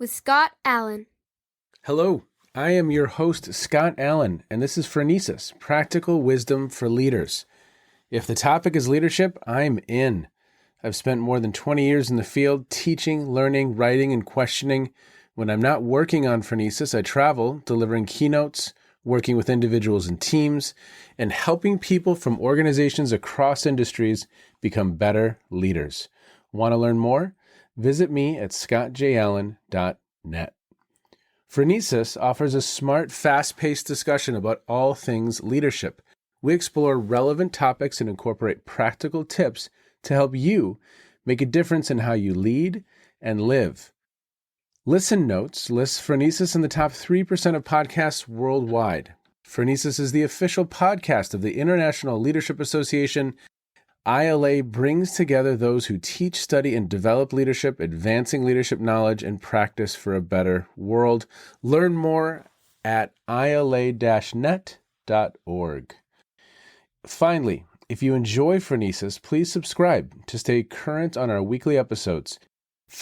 with Scott Allen. Hello, I am your host, Scott Allen, and this is Phronesis, Practical Wisdom for Leaders. If the topic is leadership, I'm in. I've spent more than 20 years in the field teaching, learning, writing, and questioning. When I'm not working on Phronesis, I travel, delivering keynotes, working with individuals and teams, and helping people from organizations across industries become better leaders. Want to learn more? Visit me at scottjallen.net. Phronesis offers a smart, fast-paced discussion about all things leadership. We explore relevant topics and incorporate practical tips to help you make a difference in how you lead and live. Listen Notes lists Phronesis in the top 3% of podcasts worldwide. Phronesis is the official podcast of the International Leadership Association. ILA brings together those who teach, study, and develop leadership, advancing leadership knowledge and practice for a better world. Learn more at ila-net.org. Finally, if you enjoy Phronesis, please subscribe to stay current on our weekly episodes. If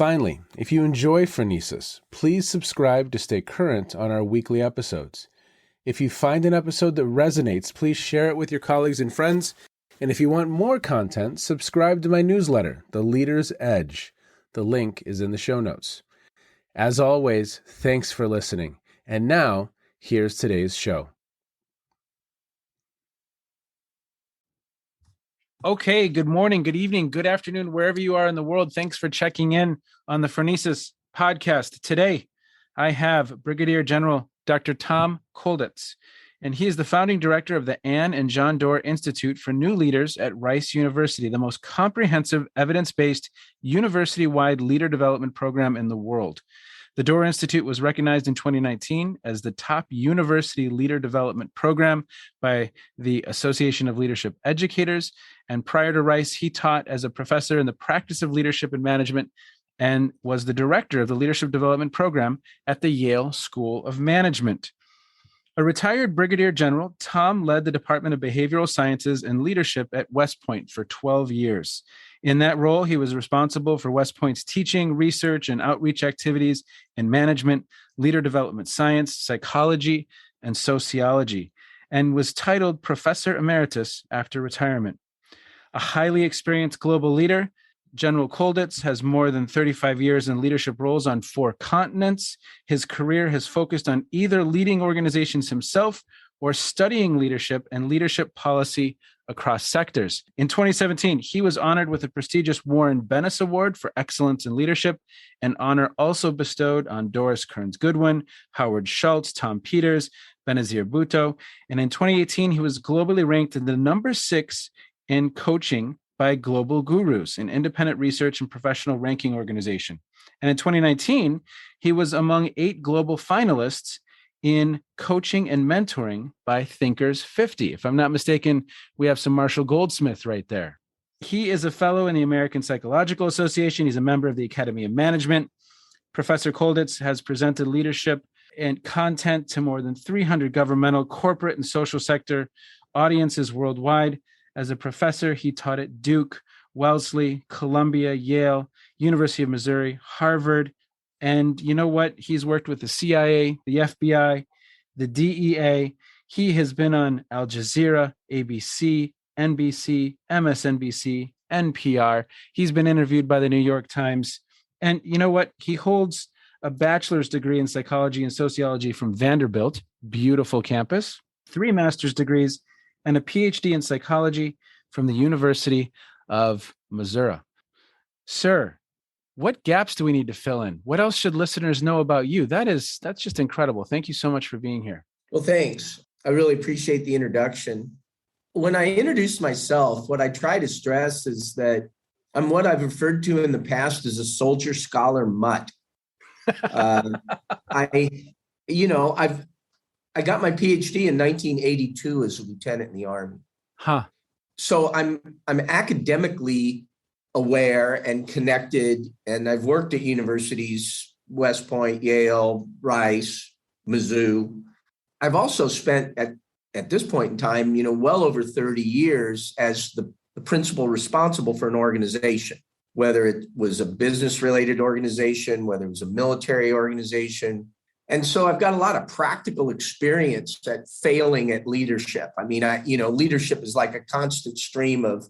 you find an episode that resonates, please share it with your colleagues and friends. And if you want more content, subscribe to my newsletter, The Leader's Edge. The link is in the show notes. As always, thanks for listening. And now, here's today's show. Okay, good morning, good evening, good afternoon, wherever you are in the world. Thanks for checking in on the Phronesis podcast. Today, I have Brigadier General Dr. Tom Kolditz, and he is the founding director of the Ann and John Doerr Institute for New Leaders at Rice University, the most comprehensive, evidence-based, university-wide leader development program in the world. The Doerr Institute was recognized in 2019 as the top university leader development program by the Association of Leadership Educators. And prior to Rice, he taught as a professor in the practice of leadership and management and was the director of the leadership development program at the Yale School of Management. A retired brigadier general, Tom led the Department of Behavioral Sciences and Leadership at West Point for 12 years. In that role, he was responsible for West Point's teaching, research, and outreach activities in management, leader development science, psychology, and sociology, and was titled Professor Emeritus after retirement. A highly experienced global leader, General Kolditz has more than 35 years in leadership roles on 4 continents. His career has focused on either leading organizations himself or studying leadership and leadership policy across sectors. In 2017, he was honored with the prestigious Warren Bennis Award for Excellence in Leadership, an honor also bestowed on Doris Kearns Goodwin, Howard Schultz, Tom Peters, Benazir Bhutto. And in 2018, he was globally ranked in the number 6 in coaching by Global Gurus, an independent research and professional ranking organization. And in 2019, he was among 8 global finalists in coaching and mentoring by Thinkers 50. If I'm not mistaken, we have some Marshall Goldsmith right there. He is a fellow in the American Psychological Association. He's a member of the Academy of Management. Professor Kolditz has presented leadership and content to more than 300 governmental, corporate, and social sector audiences worldwide. As a professor, he taught at Duke, Wellesley, Columbia, Yale, University of Missouri, Harvard. And you know what? He's worked with the CIA, the FBI, the DEA. He has been on Al Jazeera, ABC, NBC, MSNBC, NPR. He's been interviewed by the New York Times. And you know what? He holds a bachelor's degree in psychology and sociology from Vanderbilt, beautiful campus, 3 master's degrees, and a Ph.D. in psychology from the University of Missouri. Sir, what gaps do we need to fill in? What else should listeners know about you? That's just incredible. Thank you so much for being here. Well, thanks. I really appreciate the introduction. When I introduce myself, what I try to stress is that I'm what I've referred to in the past as a soldier scholar mutt. I got my PhD in 1982 as a lieutenant in the Army. So I'm academically aware and connected, and I've worked at universities, West Point, Yale, Rice, Mizzou. I've also spent at this point in time, well over 30 years as the principal responsible for an organization. whether it was a business-related organization, whether it was a military organization. And so I've got a lot of practical experience at failing at leadership. I mean, leadership is like a constant stream of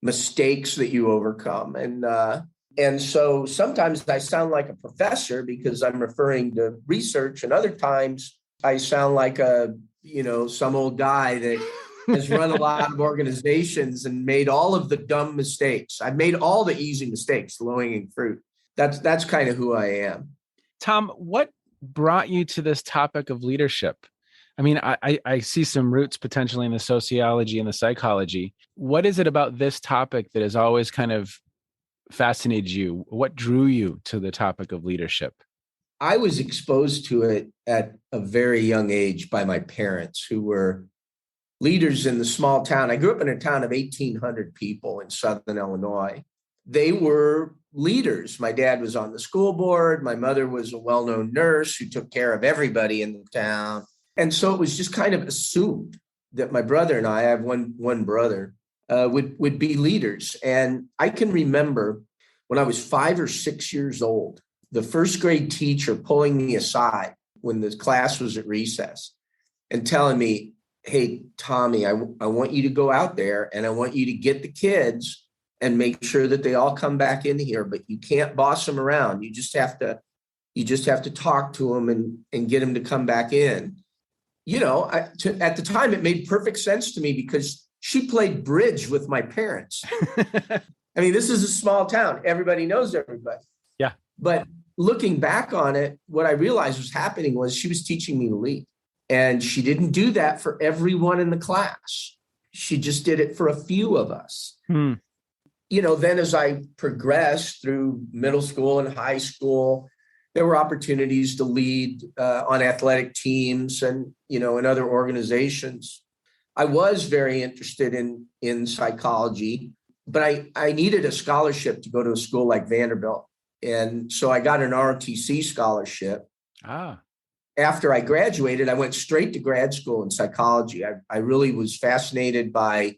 mistakes that you overcome. And so sometimes I sound like a professor because I'm referring to research, and other times I sound like some old guy that has run a lot of organizations and made all of the dumb mistakes. I've made all the easy mistakes, low-hanging fruit. That's kind of who I am. Tom, what brought you to this topic of leadership? I mean, I see some roots potentially in the sociology and the psychology. What is it about this topic that has always kind of fascinated you? What drew you to the topic of leadership? I was exposed to it at a very young age by my parents, who were leaders in the small town. I grew up in a town of 1,800 people in Southern Illinois. They were leaders. My dad was on the school board. My mother was a well-known nurse who took care of everybody in the town. And so it was just kind of assumed that my brother and I have one brother, would be leaders. And I can remember when I was 5 or 6 years old, the first grade teacher pulling me aside when the class was at recess and telling me, "Hey, Tommy, I want you to go out there and I want you to get the kids and make sure that they all come back in here, but you can't boss them around. You just have to talk to them and get them to come back in." At the time, it made perfect sense to me because she played bridge with my parents. I mean, this is a small town. Everybody knows everybody. Yeah. But looking back on it, what I realized was happening was she was teaching me to lead. And she didn't do that for everyone in the class. She just did it for a few of us. Then as I progressed through middle school and high school, there were opportunities to lead on athletic teams and, in other organizations. I was very interested in psychology, but I needed a scholarship to go to a school like Vanderbilt. And so I got an ROTC scholarship. After I graduated, I went straight to grad school in psychology. I really was fascinated by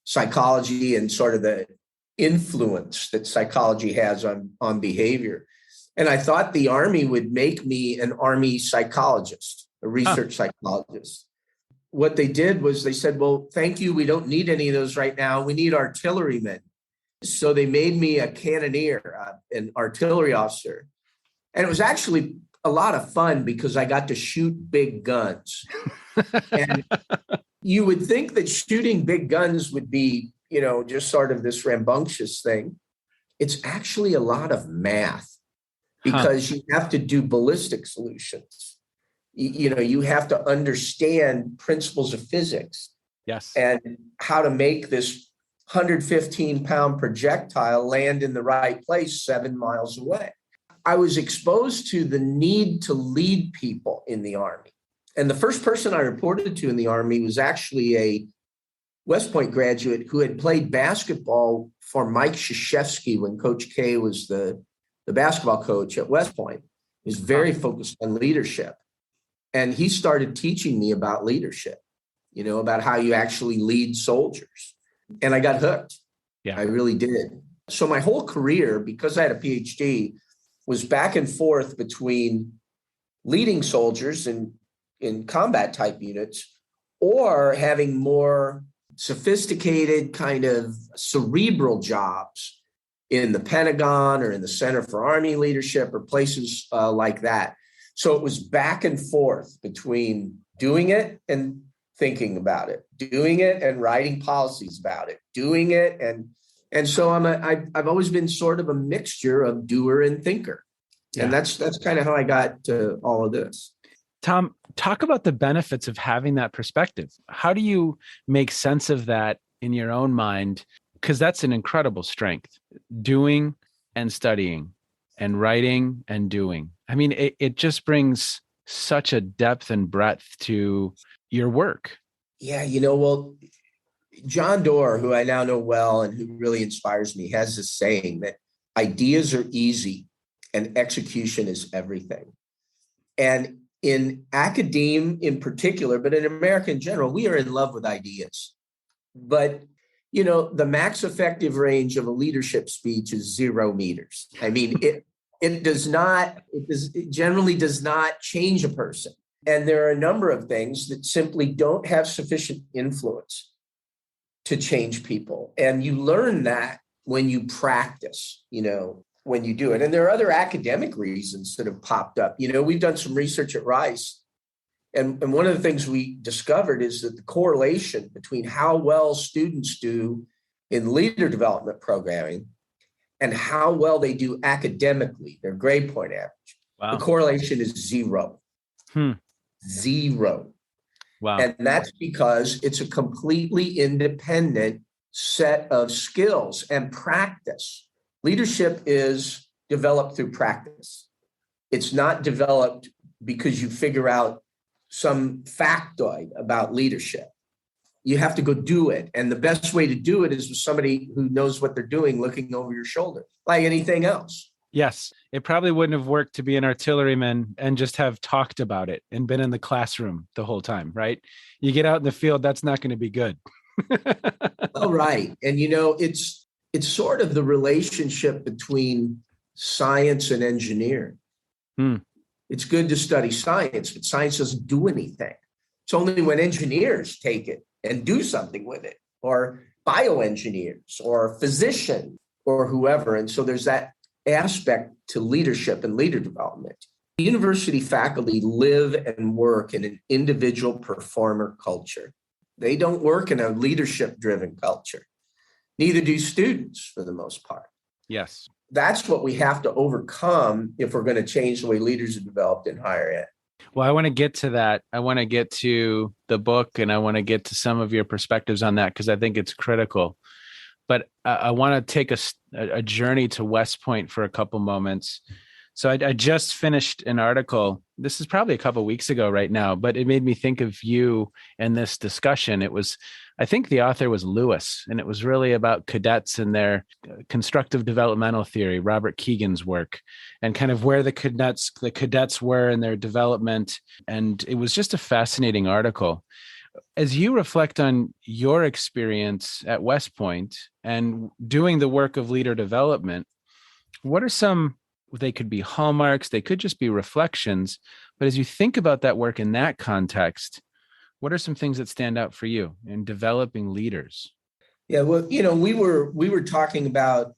psychology and sort of the influence that psychology has on behavior. And I thought the Army would make me an Army psychologist, a research psychologist. What they did was they said, "Well, thank you. We don't need any of those right now. We need artillerymen." So they made me a cannoneer, an artillery officer. And it was actually a lot of fun because I got to shoot big guns. And you would think that shooting big guns would be, just sort of this rambunctious thing. It's actually a lot of math because you have to do ballistic solutions. You have to understand principles of physics. Yes. And how to make this 115-pound projectile land in the right place 7 miles away. I was exposed to the need to lead people in the Army. And the first person I reported to in the Army was actually a West Point graduate who had played basketball for Mike Krzyzewski when Coach K was the basketball coach at West Point. He was very focused on leadership. And he started teaching me about leadership, about how you actually lead soldiers. And I got hooked. Yeah, I really did. So my whole career, because I had a Ph.D., was back and forth between leading soldiers in combat type units or having more sophisticated kind of cerebral jobs in the Pentagon or in the Center for Army Leadership or places like that. So it was back and forth between doing it and thinking about it, doing it and writing policies about it, doing it. And so I've always been sort of a mixture of doer and thinker. Yeah. And that's kind of how I got to all of this. Tom, talk about the benefits of having that perspective. How do you make sense of that in your own mind? Because that's an incredible strength, doing and studying and writing and doing. I mean, it just brings such a depth and breadth to your work. Yeah, well, John Doerr, who I now know well and who really inspires me, has this saying that ideas are easy and execution is everything. And in academia in particular, but in America in general, we are in love with ideas. But The max effective range of a leadership speech is 0 meters. I mean, it generally does not change a person. And there are a number of things that simply don't have sufficient influence to change people. And you learn that when you practice, when you do it. And there are other academic reasons that have popped up. We've done some research at Rice. And one of the things we discovered is that the correlation between how well students do in leader development programming and how well they do academically, their grade point average, the correlation is 0. 0. Wow. And that's because it's a completely independent set of skills and practice. Leadership is developed through practice. It's not developed because you figure out some factoid about leadership. You have to go do it. And the best way to do it is with somebody who knows what they're doing, looking over your shoulder, like anything else. Yes. It probably wouldn't have worked to be an artilleryman and just have talked about it and been in the classroom the whole time, right? You get out in the field, that's not going to be good. Oh, right. And, it's sort of the relationship between science and engineering. It's good to study science, but science doesn't do anything. It's only when engineers take it and do something with it, or bioengineers or physicians or whoever. And so there's that aspect to leadership and leader development. University faculty live and work in an individual performer culture. They don't work in a leadership-driven culture. Neither do students, for the most part. Yes. That's what we have to overcome if we're going to change the way leaders are developed in higher ed. Well, I want to get to that. I want to get to the book, and I want to get to some of your perspectives on that because I think it's critical. But I want to take a journey to West Point for a couple moments. So I just finished an article. This is probably a couple of weeks ago right now, but it made me think of you and this discussion. I think the author was Lewis, and it was really about cadets and their constructive developmental theory, Robert Keegan's work, and kind of where the cadets were in their development. And it was just a fascinating article. As you reflect on your experience at West Point and doing the work of leader development, what are some, they could be hallmarks, they could just be reflections, but as you think about that work in that context, what are some things that stand out for you in developing leaders? Yeah, well, we were talking about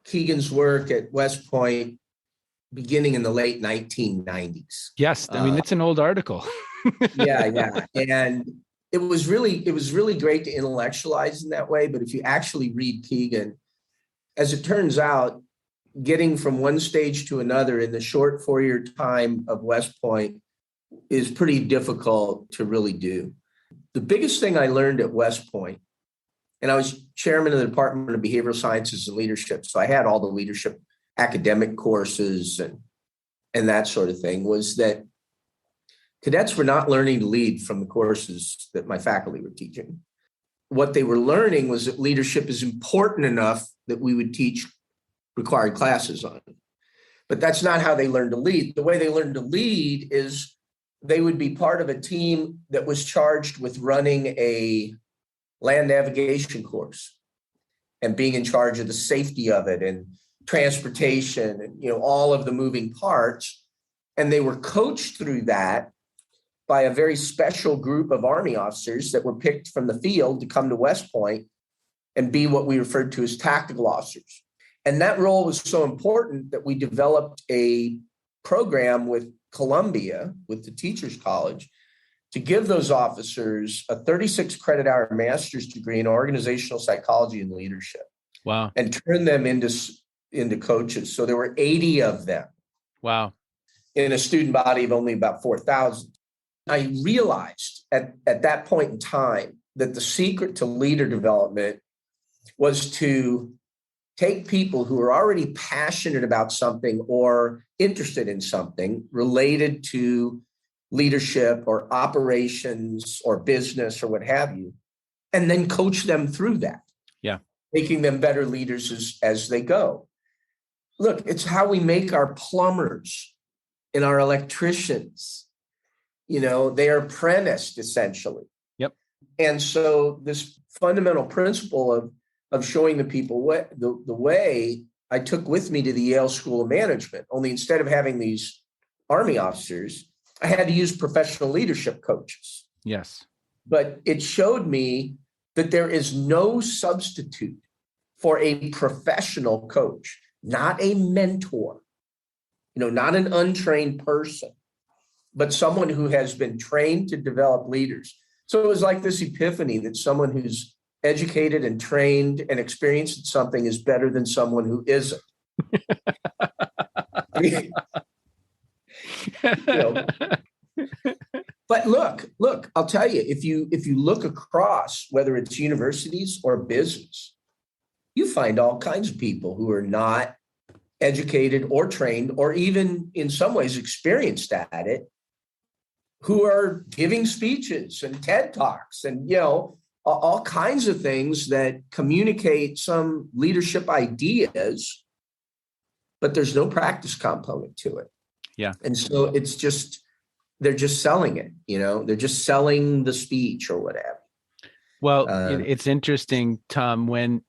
Keegan's work at West Point beginning in the late 1990s. Yes, I mean, it's an old article. Yeah. And it was really great to intellectualize in that way. But if you actually read Keegan, as it turns out, getting from one stage to another in the short 4-year time of West Point is pretty difficult to really do. The biggest thing I learned at West Point, and I was chairman of the Department of Behavioral Sciences and Leadership, so I had all the leadership academic courses and that sort of thing, was that cadets were not learning to lead from the courses that my faculty were teaching. What they were learning was that leadership is important enough that we would teach required classes on it. But that's not how they learned to lead. The way they learned to lead is they would be part of a team that was charged with running a land navigation course and being in charge of the safety of it and transportation and all of the moving parts. And they were coached through that by a very special group of Army officers that were picked from the field to come to West Point and be what we referred to as tactical officers. And that role was so important that we developed a program with Columbia, with the Teachers College, to give those officers a 36 credit hour master's degree in organizational psychology and leadership. Wow. And turn them into coaches. So there were 80 of them. Wow. In a student body of only about 4,000. I realized at that point in time that the secret to leader development was to take people who are already passionate about something or interested in something related to leadership or operations or business or what have you, and then coach them through that. Yeah. Making them better leaders as they go. Look, it's how we make our plumbers and our electricians. They are apprenticed essentially. Yep. And so this fundamental principle of showing the people what the way I took with me to the Yale School of Management, only instead of having these Army officers, I had to use professional leadership coaches. Yes. But it showed me that there is no substitute for a professional coach, not a mentor, not an untrained person, but someone who has been trained to develop leaders. So it was like this epiphany that someone who's educated and trained and experienced at something is better than someone who isn't. But look, I'll tell you, if you look across, whether it's universities or business, you find all kinds of people who are not educated or trained, or even in some ways experienced at it, who are giving speeches and TED Talks and, all kinds of things that communicate some leadership ideas, but there's no practice component to it. Yeah. And so it's just, they're just selling it, they're just selling the speech or whatever. Well, it's interesting, Tom, when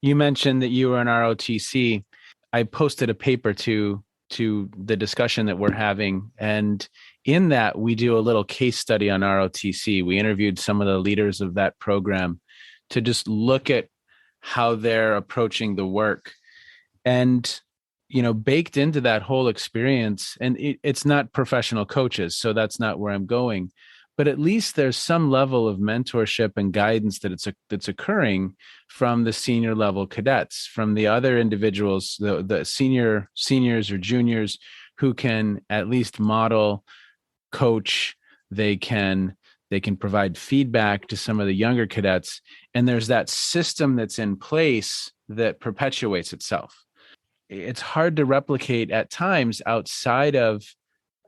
you mentioned that you were an ROTC, I posted a paper to the discussion that we're having. And in that, we do a little case study on ROTC. We interviewed some of the leaders of that program to just look at how they're approaching the work. And baked into that whole experience, and it's not professional coaches, so that's not where I'm going, but at least there's some level of mentorship and guidance that's occurring from the senior level cadets, from the other individuals, the seniors or juniors who can at least model, coach, they can provide feedback to some of the younger cadets. And there's that system that's in place that perpetuates itself. It's hard to replicate at times outside of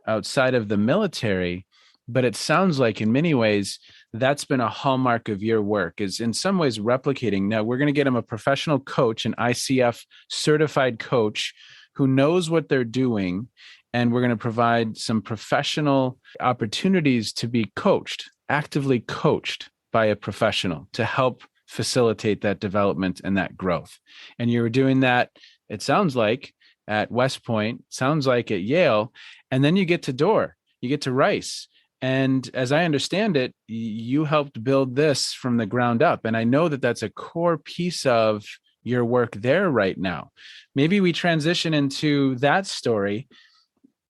the military, but it sounds like in many ways that's been a hallmark of your work, is in some ways replicating. Now we're going to get him a professional coach, an ICF certified coach who knows what they're doing, and we're going to provide some professional opportunities to be coached, actively coached by a professional to help facilitate that development and that growth. And you were doing that, it sounds like, at West Point, sounds like at Yale, and then you get to Doerr, you get to Rice. And as I understand it, you helped build this from the ground up. And I know that that's a core piece of your work there right now. Maybe we transition into that story.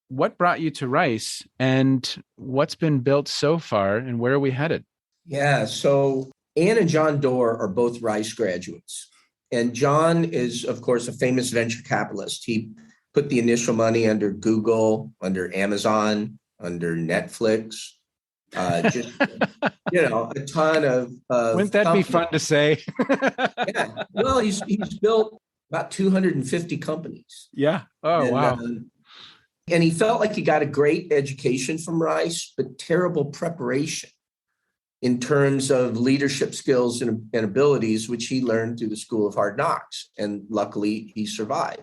What brought you to Rice, and what's been built so far, and where are we headed? Yeah, so Ann and John Doerr are both Rice graduates. And John is, of course, a famous venture capitalist. He put the initial money under Google, under Amazon, under Netflix, just, a ton of Wouldn't that companies. be fun to say? Yeah. Well, he's built about 250 companies. Yeah. Oh, wow. And he felt like he got a great education from Rice, but terrible preparation in terms of leadership skills and abilities, which he learned through the School of Hard Knocks. And luckily, he survived.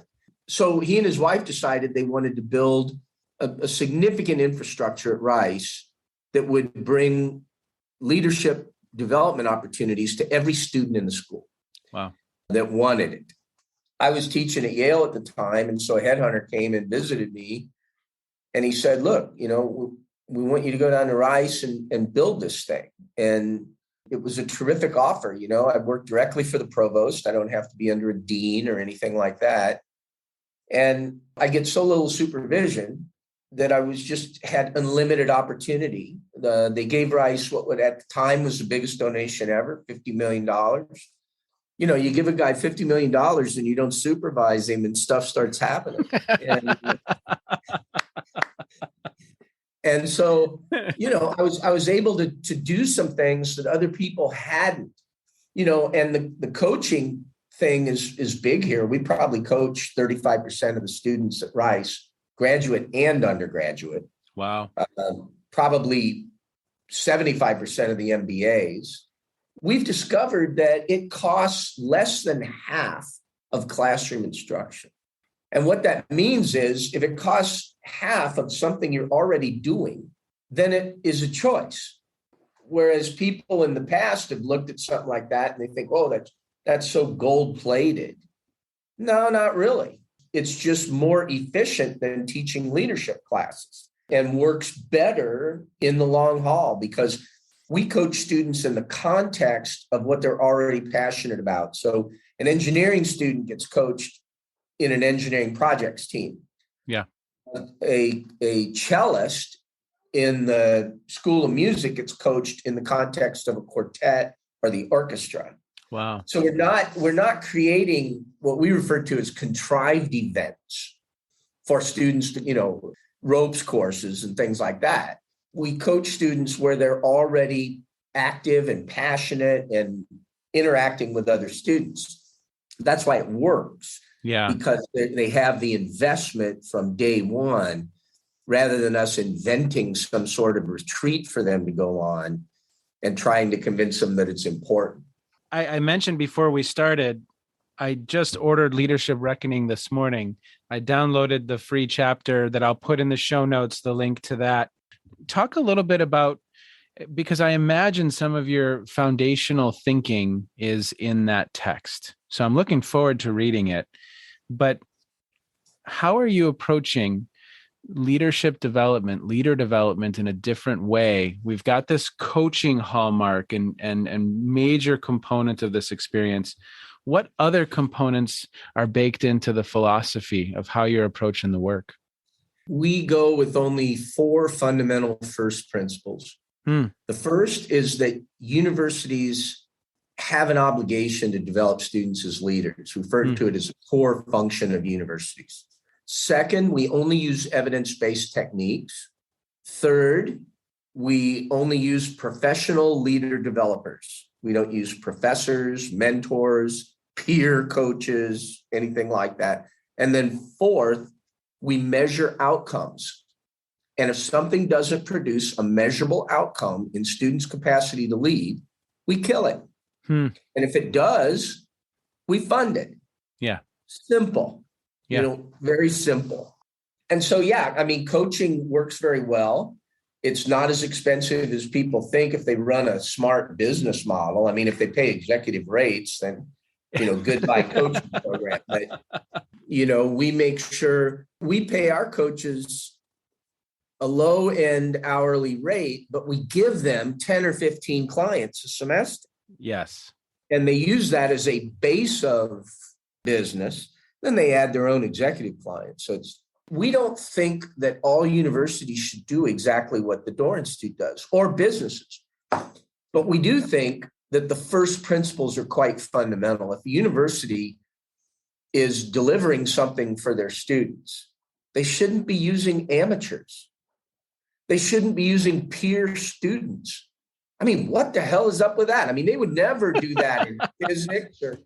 So he and his wife decided they wanted to build a significant infrastructure at Rice that would bring leadership development opportunities to every student in the school. Wow. That wanted it. I was teaching at Yale at the time, and so a headhunter came and visited me, and he said, look, we want you to go down to Rice and build this thing. And it was a terrific offer. I worked directly for the provost. I don't have to be under a dean or anything like that. And I get so little supervision that I had unlimited opportunity. They gave Rice what at the time was the biggest donation ever, $50 million. You give a guy $50 million and you don't supervise him and stuff starts happening. And so, I was able to do some things that other people hadn't, and the coaching thing is big here. We probably coach 35% of the students at Rice, graduate and undergraduate. Wow. Probably 75% of the MBAs. We've discovered that it costs less than half of classroom instruction. And what that means is if it costs half of something you're already doing, then it is a choice. Whereas people in the past have looked at something like that and they think, oh, that's so gold plated. No, not really. It's just more efficient than teaching leadership classes and works better in the long haul because we coach students in the context of what they're already passionate about. So an engineering student gets coached in an engineering projects team. Yeah. A cellist in the School of Music gets coached in the context of a quartet or the orchestra. Wow. So we're not creating what we refer to as contrived events for students to, ropes courses and things like that. We coach students where they're already active and passionate and interacting with other students. That's why it works. Yeah. Because they have the investment from day one, rather than us inventing some sort of retreat for them to go on and trying to convince them that it's important. I mentioned before we started, I just ordered Leadership Reckoning this morning. I downloaded the free chapter that I'll put in the show notes, the link to that. Talk a little bit about, because I imagine some of your foundational thinking is in that text. So I'm looking forward to reading it. But how are you approaching leadership development, leader development in a different way? We've got this coaching hallmark and major component of this experience. What other components are baked into the philosophy of how you're approaching the work? We go with only 4 fundamental first principles. The first is that universities have an obligation to develop students as leaders, referred to it as a core function of universities. Second, we only use evidence-based techniques. Third, we only use professional leader developers. We don't use professors, mentors, peer coaches, anything like that. And then fourth, we measure outcomes. And if something doesn't produce a measurable outcome in students' capacity to lead, we kill it. And if it does, we fund it. Yeah. Simple. Yeah. Very simple. And so, coaching works very well. It's not as expensive as people think if they run a smart business model. I mean, if they pay executive rates, then, goodbye coaching program. But, we make sure we pay our coaches a low end hourly rate, but we give them 10 or 15 clients a semester. Yes. And they use that as a base of business. Then they add their own executive clients. So we don't think that all universities should do exactly what the Doerr Institute does, or businesses. But we do think that the first principles are quite fundamental. If a university is delivering something for their students, they shouldn't be using amateurs. They shouldn't be using peer students. I mean, what the hell is up with that? I mean, they would never do that in physics or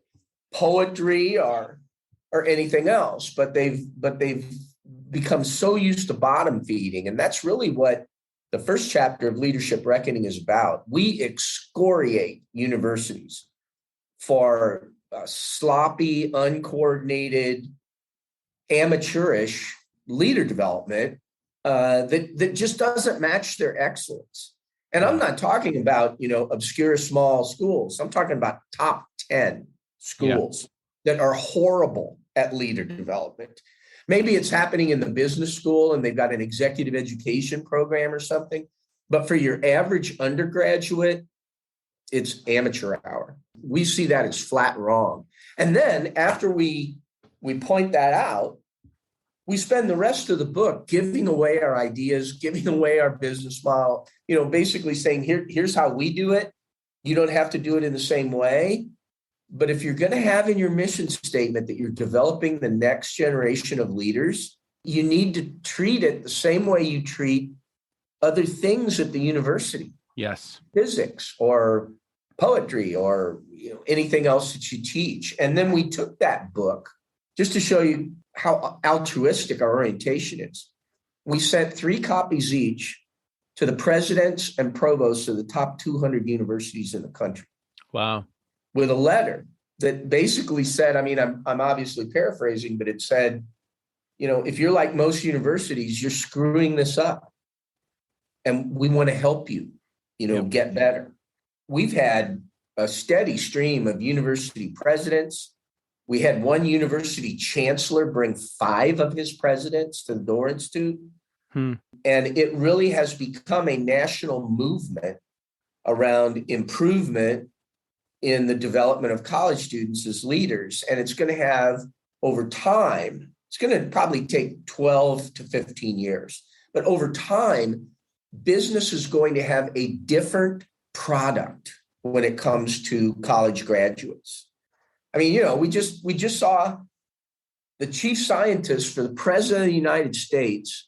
poetry or anything else, but they've become so used to bottom feeding. And that's really what the first chapter of Leadership Reckoning is about. We excoriate universities for sloppy, uncoordinated, amateurish leader development that just doesn't match their excellence. And I'm not talking about, obscure small schools. I'm talking about top 10 schools that are horrible at leader development. Maybe it's happening in the business school and they've got an executive education program or something. But for your average undergraduate, it's amateur hour. We see that as flat wrong. And then after we point that out, we spend the rest of the book giving away our ideas, giving away our business model, basically saying, here's how we do it. You don't have to do it in the same way. But if you're going to have in your mission statement that you're developing the next generation of leaders, you need to treat it the same way you treat other things at the university. Yes. Physics or poetry or anything else that you teach. And then we took that book just to show you how altruistic our orientation is. We sent 3 copies each to the presidents and provosts of the top 200 universities in the country. Wow. With a letter that basically said, I'm obviously paraphrasing, but it said, if you're like most universities, you're screwing this up. And we want to help you. get better. We've had a steady stream of university presidents. We had one university chancellor bring 5 of his presidents to the Doerr Institute. And it really has become a national movement around improvement in the development of college students as leaders. And it's going to have, over time, it's going to probably take 12 to 15 years. But over time, business is going to have a different product when it comes to college graduates. I mean, we just saw the chief scientist for the president of the United States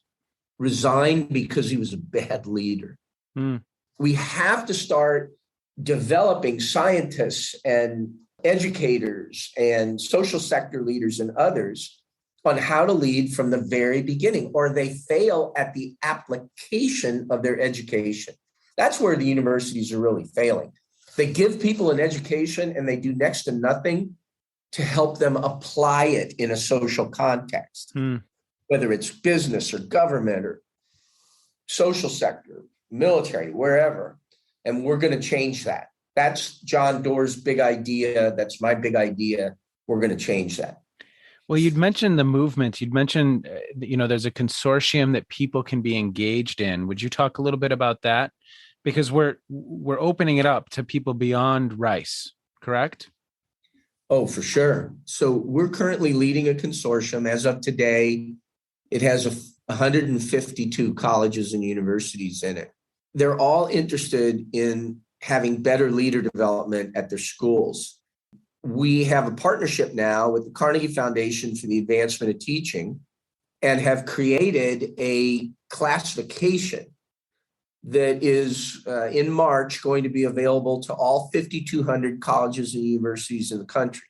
resign because he was a bad leader. We have to start developing scientists and educators and social sector leaders and others on how to lead from the very beginning, or they fail at the application of their education. That's where the universities are really failing. They give people an education and they do next to nothing to help them apply it in a social context, whether it's business or government or social sector, military, wherever. And we're going to change that. That's John Doerr's big idea. That's my big idea. We're going to change that. Well, you'd mentioned the movement. You'd mentioned, there's a consortium that people can be engaged in. Would you talk a little bit about that? Because we're opening it up to people beyond Rice, correct? Oh, for sure. So we're currently leading a consortium. As of today, it has 152 colleges and universities in it. They're all interested in having better leader development at their schools. We have a partnership now with the Carnegie Foundation for the Advancement of Teaching and have created a classification that is in March going to be available to all 5,200 colleges and universities in the country.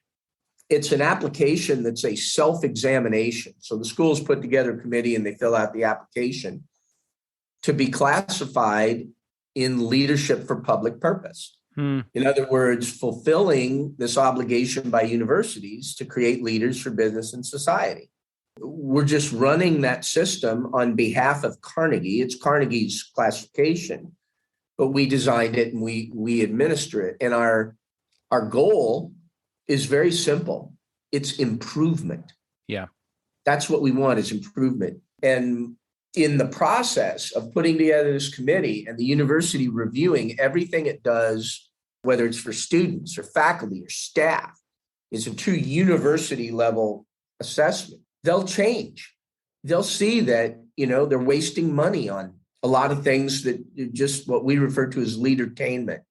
It's an application that's a self-examination. So the schools put together a committee and they fill out the application to be classified in leadership for public purpose. In other words, fulfilling this obligation by universities to create leaders for business and society. We're just running that system on behalf of Carnegie. It's Carnegie's classification, but we designed it and we administer it. And our goal is very simple. It's improvement. Yeah. That's what we want, is improvement. And in the process of putting together this committee and the university reviewing everything it does, whether it's for students or faculty or staff, it's a true university level assessment. They'll change. They'll see that, they're wasting money on a lot of things that are just what we refer to as leadertainment.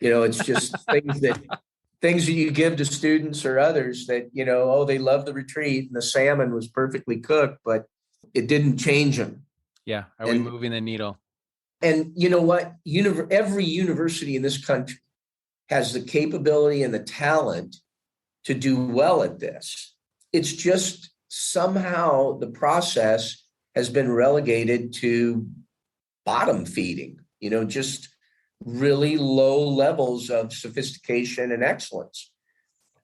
It's just things that you give to students or others that, they love the retreat and the salmon was perfectly cooked, but it didn't change them. Yeah. Are we moving the needle? And you know what? Every university in this country has the capability and the talent to do well at this. It's just somehow the process has been relegated to bottom feeding, just really low levels of sophistication and excellence.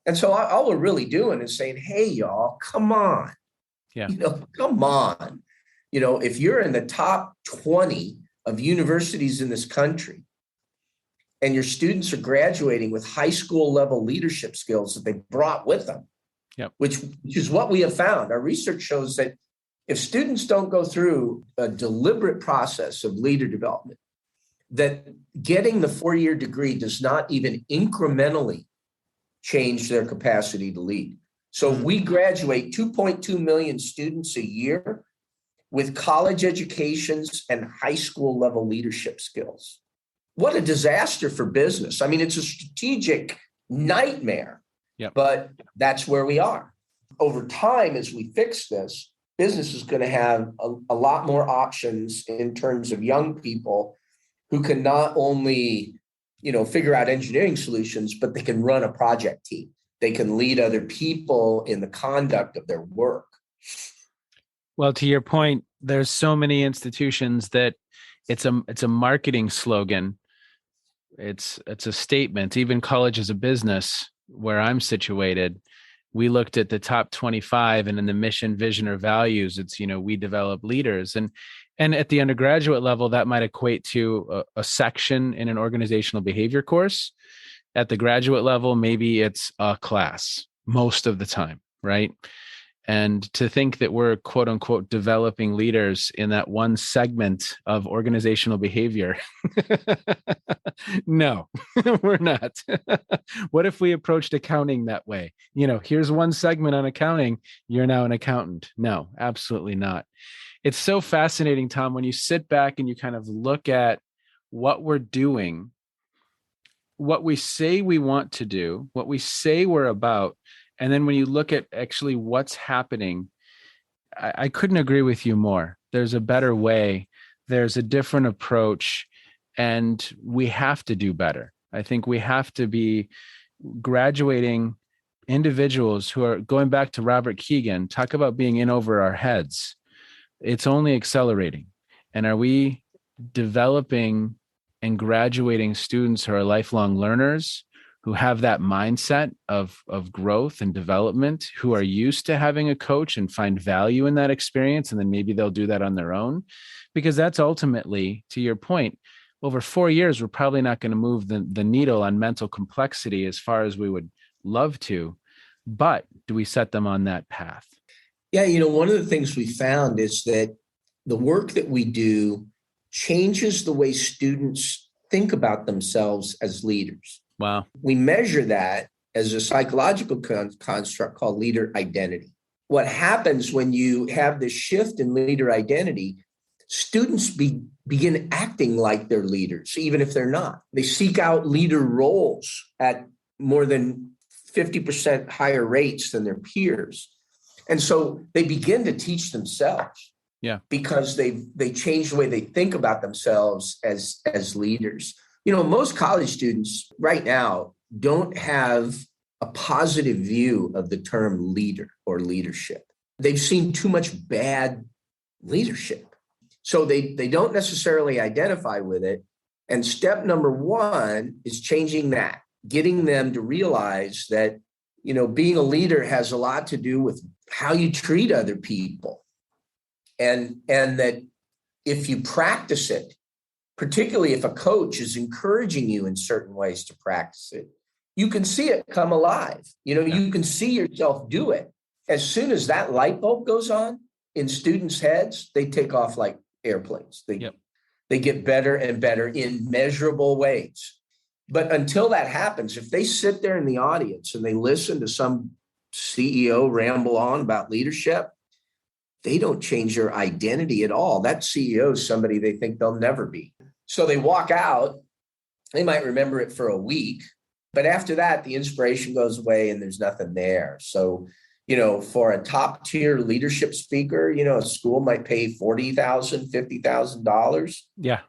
And so all we're really doing is saying, hey, y'all, come on. Yeah. Come on. If you're in the top 20 of universities in this country and your students are graduating with high school level leadership skills that they brought with them, which is what we have found. Our research shows that if students don't go through a deliberate process of leader development, that getting the 4-year degree does not even incrementally change their capacity to lead. So we graduate 2.2 million students a year with college educations and high school level leadership skills. What a disaster for business. I mean, it's a strategic nightmare, but that's where we are. Over time, as we fix this, business is going to have a lot more options in terms of young people who can not only, figure out engineering solutions, but they can run a project team. They can lead other people in the conduct of their work. Well, to your point, there's so many institutions that it's a marketing slogan. It's a statement. Even college as a business, where I'm situated, we looked at the top 25, and in the mission, vision, or values, it's, we develop leaders. And And at the undergraduate level, that might equate to a section in an organizational behavior course. At the graduate level, maybe it's a class most of the time, right? And to think that we're quote unquote developing leaders in that one segment of organizational behavior. No, we're not. What if we approached accounting that way? Here's one segment on accounting. You're now an accountant. No, absolutely not. It's so fascinating, Tom, when you sit back and you kind of look at what we're doing, what we say we want to do, what we say we're about. And then when you look at actually what's happening, I couldn't agree with you more. There's a better way. There's a different approach, and we have to do better. I think we have to be graduating individuals who are going back to Robert Keegan, talk about being in over our heads. It's only accelerating. And are we developing and graduating students who are lifelong learners, who have that mindset of growth and development, who are used to having a coach and find value in that experience, and then maybe they'll do that on their own? Because that's ultimately, to your point, over 4 years, we're probably not going to move the needle on mental complexity as far as we would love to, but do we set them on that path? Yeah, one of the things we found is that the work that we do changes the way students think about themselves as leaders. Wow. We measure that as a psychological construct called leader identity. What happens when you have this shift in leader identity, students begin acting like they're leaders, even if they're not. They seek out leader roles at more than 50% higher rates than their peers. And so they begin to teach themselves. Yeah. Because they change the way they think about themselves as leaders. Most college students right now don't have a positive view of the term leader or leadership. They've seen too much bad leadership. So they don't necessarily identify with it. And step number one is changing that, getting them to realize that, being a leader has a lot to do with how you treat other people. And that if you practice it, particularly if a coach is encouraging you in certain ways to practice it, you can see it come alive. You can see yourself do it. As soon as that light bulb goes on in students' heads, they take off like airplanes. They get better and better in measurable ways. But until that happens, if they sit there in the audience and they listen to some CEO ramble on about leadership, they don't change their identity at all. That CEO is somebody they think they'll never be. So they walk out, they might remember it for a week, but after that, the inspiration goes away and there's nothing there. So, for a top tier leadership speaker, a school might pay $40,000, $50,000. Yeah.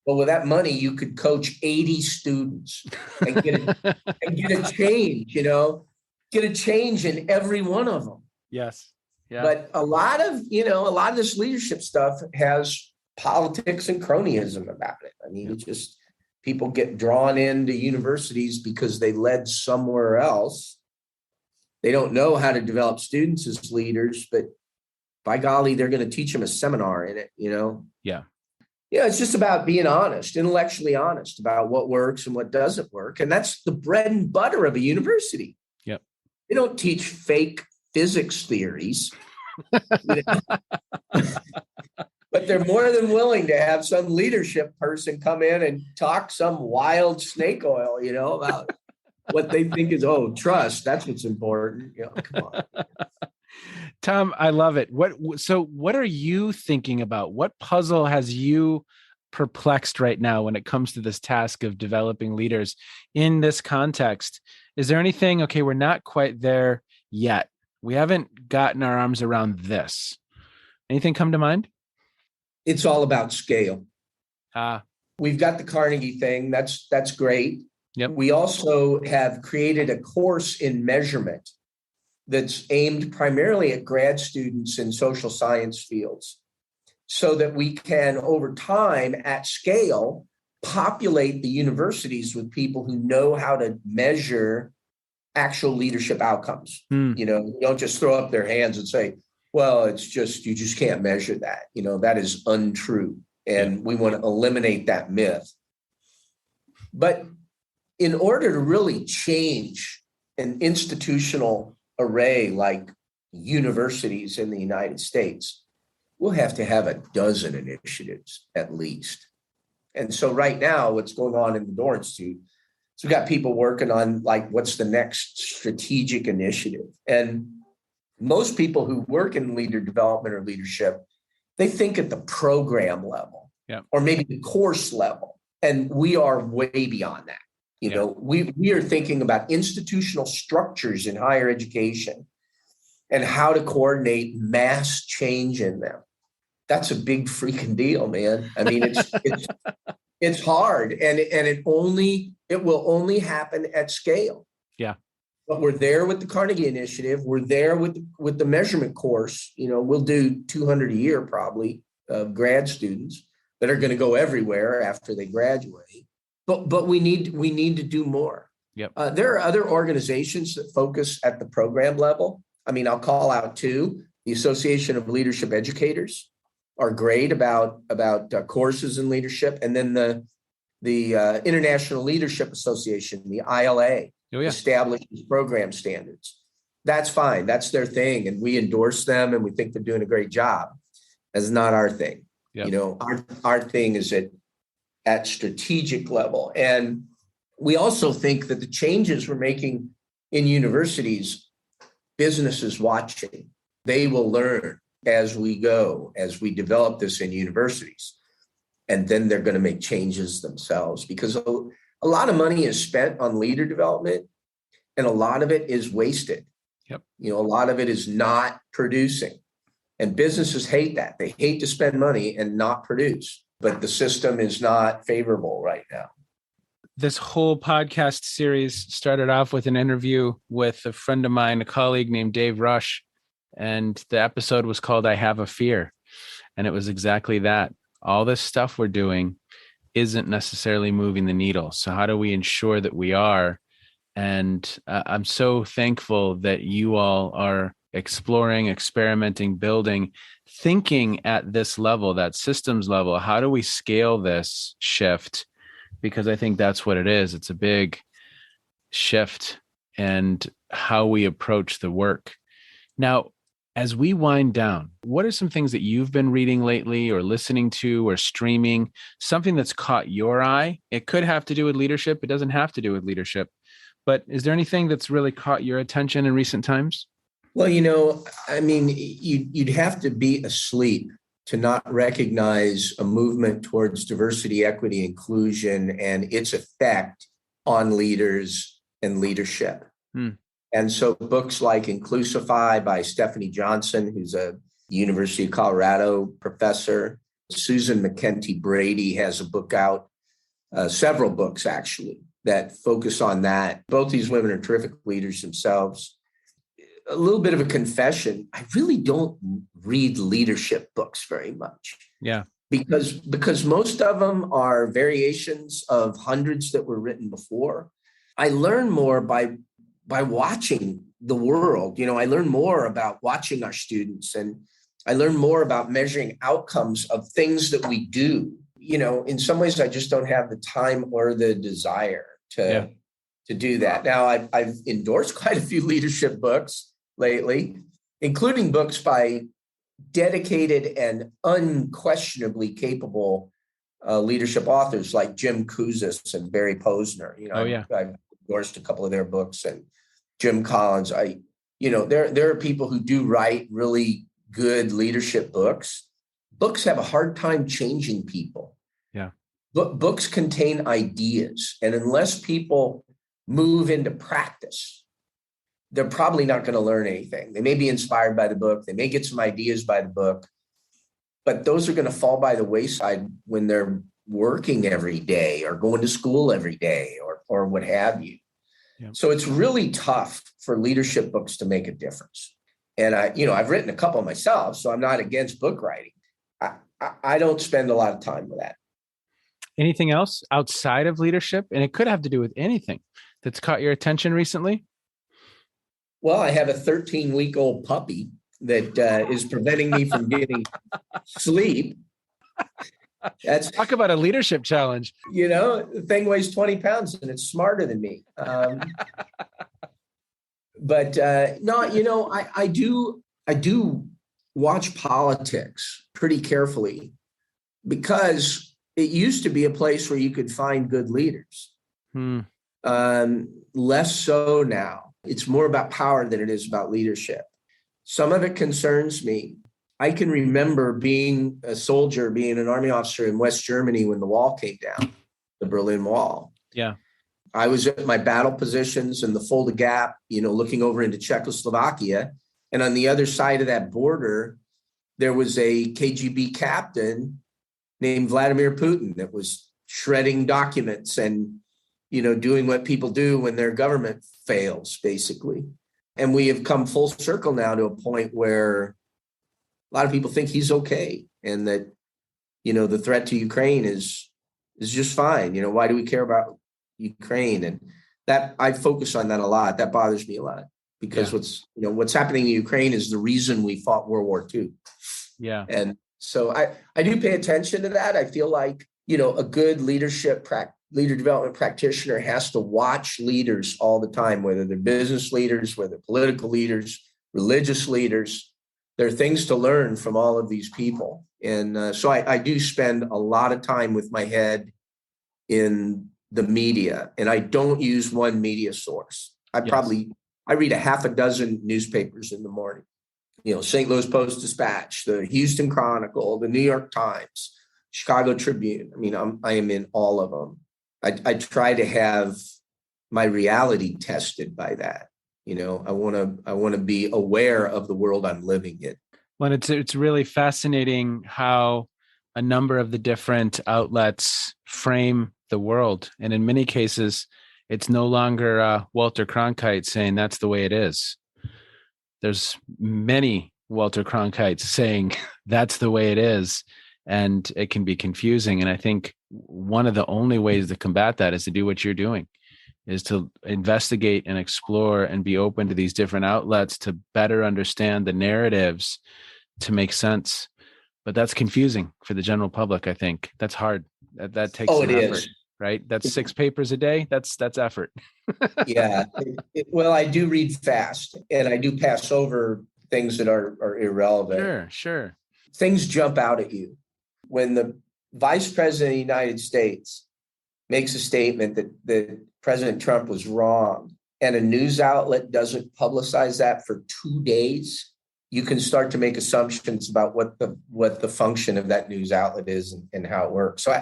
Well, with that money, you could coach 80 students and get a change, get a change in every one of them. Yes. Yeah. But a lot of this leadership stuff has politics and cronyism about it. I mean, it's just people get drawn into universities because they led somewhere else. They don't know how to develop students as leaders, but by golly, they're going to teach them a seminar in it, Yeah. Yeah, it's just about being honest, intellectually honest about what works and what doesn't work. And that's the bread and butter of a university. Yep. They don't teach fake physics theories. But they're more than willing to have some leadership person come in and talk some wild snake oil, about what they think is, trust. That's what's important. Come on. Tom, I love it. What are you thinking about? What puzzle has you perplexed right now when it comes to this task of developing leaders in this context? Is there anything, okay, we're not quite there yet. We haven't gotten our arms around this. Anything come to mind? It's all about scale. We've got the Carnegie thing. That's great. Yep. We also have created a course in measurement that's aimed primarily at grad students in social science fields so that we can, over time, at scale, populate the universities with people who know how to measure actual leadership outcomes. You don't just throw up their hands and say, Well, it's just, you just can't measure that. That is untrue. And we want to eliminate that myth. But in order to really change an institutional array like universities in the United States, we'll have to have a dozen initiatives at least. And so right now, what's going on in the Doerr Institute, so we've got people working on what's the next strategic initiative. And most people who work in leader development or leadership, they think at the program level or maybe the course level. And we are way beyond that. We are thinking about institutional structures in higher education and how to coordinate mass change in them. That's a big freaking deal, man. I mean, it's hard, and it will only happen at scale. Yeah. But we're there with the Carnegie Initiative. We're there with the measurement course. We'll do 200 a year probably of grad students that are going to go everywhere after they graduate. But we need to do more. Yep. There are other organizations that focus at the program level. I mean, I'll call out two. The Association of Leadership Educators are great about courses in leadership, and then the International Leadership Association, the ILA, establishes program standards. That's fine. That's their thing, and we endorse them, and we think they're doing a great job. That's not our thing. Yep. Our thing is at strategic level, and we also think that the changes we're making in universities, businesses watching, they will learn as we go, as we develop this in universities. And then they're going to make changes themselves, because a lot of money is spent on leader development and a lot of it is wasted. Yep. A lot of it is not producing. And businesses hate that. They hate to spend money and not produce, but the system is not favorable right now. This whole podcast series started off with an interview with a friend of mine, a colleague named Dave Rush. And the episode was called I Have a Fear. And it was exactly that. All this stuff we're doing isn't necessarily moving the needle. So how do we ensure that we are? And I'm so thankful that you all are exploring, experimenting, building, thinking at this level, that systems level. How do we scale this shift? Because I think that's what it is. It's a big shift and how we approach the work. Now, as we wind down, what are some things that you've been reading lately or listening to or streaming, something that's caught your eye? It could have to do with leadership. It doesn't have to do with leadership. But is there anything that's really caught your attention in recent times? Well, I mean, you'd have to be asleep to not recognize a movement towards diversity, equity, inclusion, and its effect on leaders and leadership. And so books like Inclusify by Stephanie Johnson, who's a University of Colorado professor. Susan McKenty Brady has a book out, several books actually, that focus on that. Both these women are terrific leaders themselves. A little bit of a confession, I really don't read leadership books very much. Yeah. Because most of them are variations of hundreds that were written before. I learn more by watching the world. I learn more about watching our students, and I learn more about measuring outcomes of things that we do. In some ways, I just don't have the time or the desire to do that. Now, I've endorsed quite a few leadership books lately, including books by dedicated and unquestionably capable leadership authors like Jim Kouzes and Barry Posner. I've endorsed a couple of their books, and Jim Collins. There are people who do write really good leadership books. Books have a hard time changing people. Yeah. But books contain ideas, and unless people move into practice, they're probably not going to learn anything. They may be inspired by the book. They may get some ideas by the book, but those are going to fall by the wayside when they're working every day or going to school every day or what have you. Yeah. So it's really tough for leadership books to make a difference. And I've written a couple myself, so I'm not against book writing. I don't spend a lot of time with that. Anything else outside of leadership? And it could have to do with anything that's caught your attention recently. Well, I have a 13-week-old puppy, that is preventing me from getting sleep. That's talk about a leadership challenge. The thing weighs 20 pounds and it's smarter than me. But no, I do watch politics pretty carefully because it used to be a place where you could find good leaders. Less so now. It's more about power than it is about leadership. Some of it concerns me. I can remember being a soldier, being an army officer in West Germany when the wall came down, the Berlin Wall. Yeah. I was at my battle positions in the Fulda Gap, looking over into Czechoslovakia. And on the other side of that border, there was a KGB captain named Vladimir Putin that was shredding documents and, doing what people do when their government fails, basically. And we have come full circle now to a point where a lot of people think he's okay and that, the threat to Ukraine is just fine. Why do we care about Ukraine? And that I focus on that a lot. That bothers me a lot because what's happening in Ukraine is the reason we fought World War II. Yeah. And so I do pay attention to that. I feel like, a good leader development practitioner has to watch leaders all the time, whether they're business leaders, whether political leaders, religious leaders. There are things to learn from all of these people. And so I do spend a lot of time with my head in the media, and I don't use one media source. I read a half a dozen newspapers in the morning. St. Louis Post-Dispatch, the Houston Chronicle, the New York Times, Chicago Tribune. I am in all of them. I try to have my reality tested by that. I want to be aware of the world I'm living in. Well, it's really fascinating how a number of the different outlets frame the world. And in many cases, it's no longer Walter Cronkite saying that's the way it is. There's many Walter Cronkites saying that's the way it is. And it can be confusing. And I think one of the only ways to combat that is to do what you're doing, is to investigate and explore and be open to these different outlets to better understand the narratives to make sense. But that's confusing for the general public, I think. That's hard. That takes some effort, right? That's 6 papers a day. That's effort. Yeah. Well, I do read fast and I do pass over things that are irrelevant. Sure. Things jump out at you. When the Vice President of the United States makes a statement that President Trump was wrong and a news outlet doesn't publicize that for 2 days, you can start to make assumptions about what the function of that news outlet is and how it works. So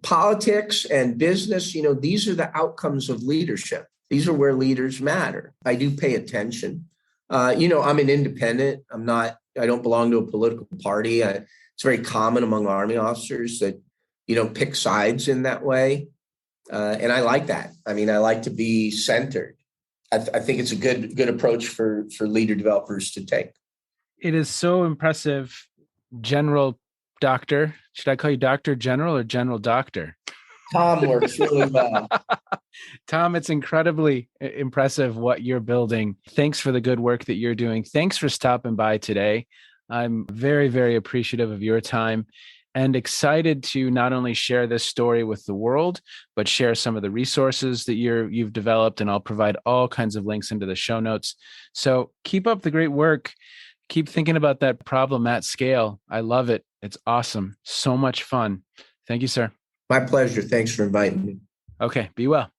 politics and business, these are the outcomes of leadership. These are where leaders matter. I do pay attention. I'm an independent. I don't belong to a political party. It's very common among Army officers that you don't pick sides in that way. And I like that. I like to be centered. I think it's a good approach for leader developers to take. It is so impressive, General Doctor. Should I call you Dr. General or General Doctor? Tom works really well. Tom, it's incredibly impressive what you're building. Thanks for the good work that you're doing. Thanks for stopping by today. I'm very, very appreciative of your time and excited to not only share this story with the world, but share some of the resources that you've developed. And I'll provide all kinds of links into the show notes. So keep up the great work. Keep thinking about that problem at scale. I love it. It's awesome. So much fun. Thank you, sir. My pleasure. Thanks for inviting me. Okay. Be well.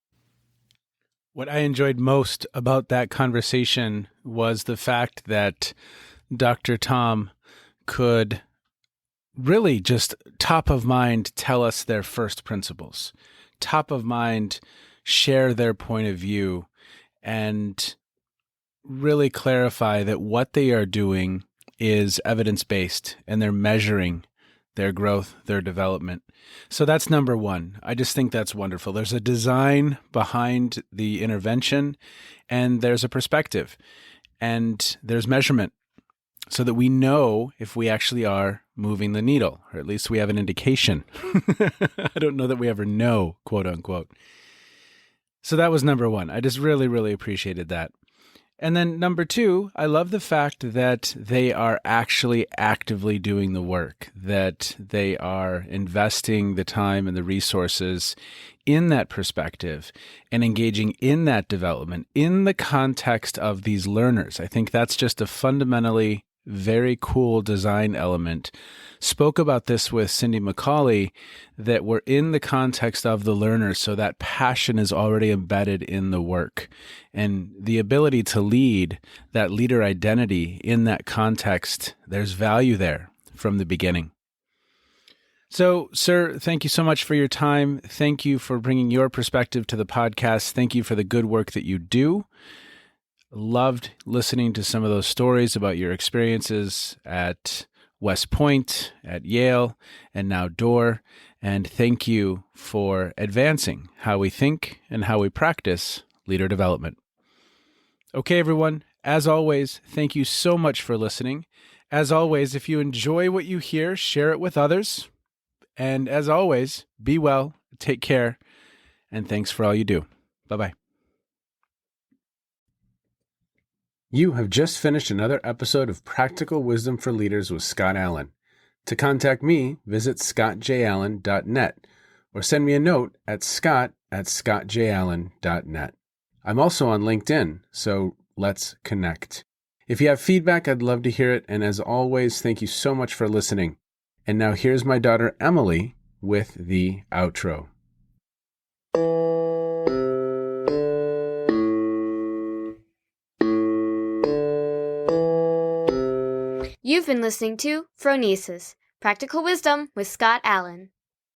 What I enjoyed most about that conversation was the fact that Dr. Tom could really just top of mind tell us their first principles, top of mind share their point of view, and really clarify that what they are doing is evidence-based and they're measuring their growth, their development. So that's number one. I just think that's wonderful. There's a design behind the intervention and there's a perspective and there's measurement so that we know if we actually are moving the needle, or at least we have an indication. I don't know that we ever know, quote unquote. So that was number one. I just really, really appreciated that. And then number two, I love the fact that they are actually actively doing the work, that they are investing the time and the resources in that perspective and engaging in that development in the context of these learners. I think that's just a fundamentally very cool design element. Spoke about this with Cindy McCauley, that we're in the context of the learners, so that passion is already embedded in the work. And the ability to lead, that leader identity in that context, there's value there from the beginning. So, sir, thank you so much for your time. Thank you for bringing your perspective to the podcast. Thank you for the good work that you do. Loved listening to some of those stories about your experiences at West Point, at Yale, and now Doerr. And thank you for advancing how we think and how we practice leader development. Okay, everyone, as always, thank you so much for listening. As always, if you enjoy what you hear, share it with others. And as always, be well, take care, and thanks for all you do. Bye-bye. You have just finished another episode of Practical Wisdom for Leaders with Scott Allen. To contact me, visit scottjallen.net or send me a note at scott@scottjallen.net. I'm also on LinkedIn, so let's connect. If you have feedback, I'd love to hear it. And as always, thank you so much for listening. And now here's my daughter, Emily, with the outro. You've been listening to Phronesis, Practical Wisdom with Scott Allen.